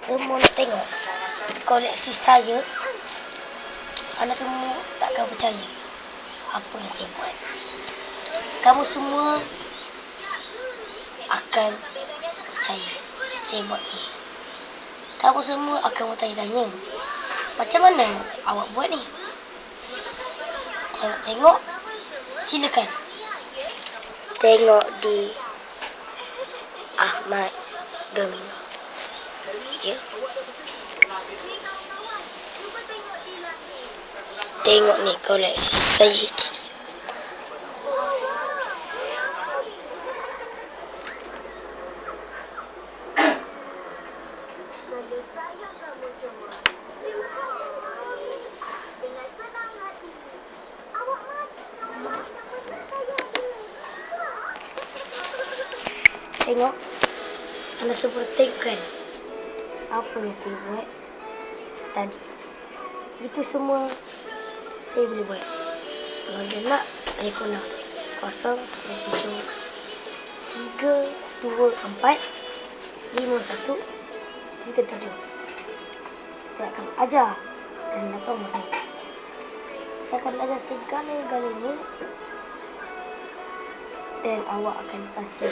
Semua tengok koleksi saya. Anda semua takkan percaya apa yang saya buat. Kamu semua akan percaya saya buat ni. Kamu semua akan bertanya-tanya, macam mana awak buat ni? Kalau nak tengok, silakan tengok di Ahmad Domino. Ya. Tengok ni koleksi saya. Tengok, anda semua tengokkan apa yang saya buat tadi. Itu semua saya boleh buat. Kalau anda nak, telefon lah 017 324 5137. Saya akan ajar dan anda tahu saya. Saya akan ajar segala-galanya dan awak akan pasti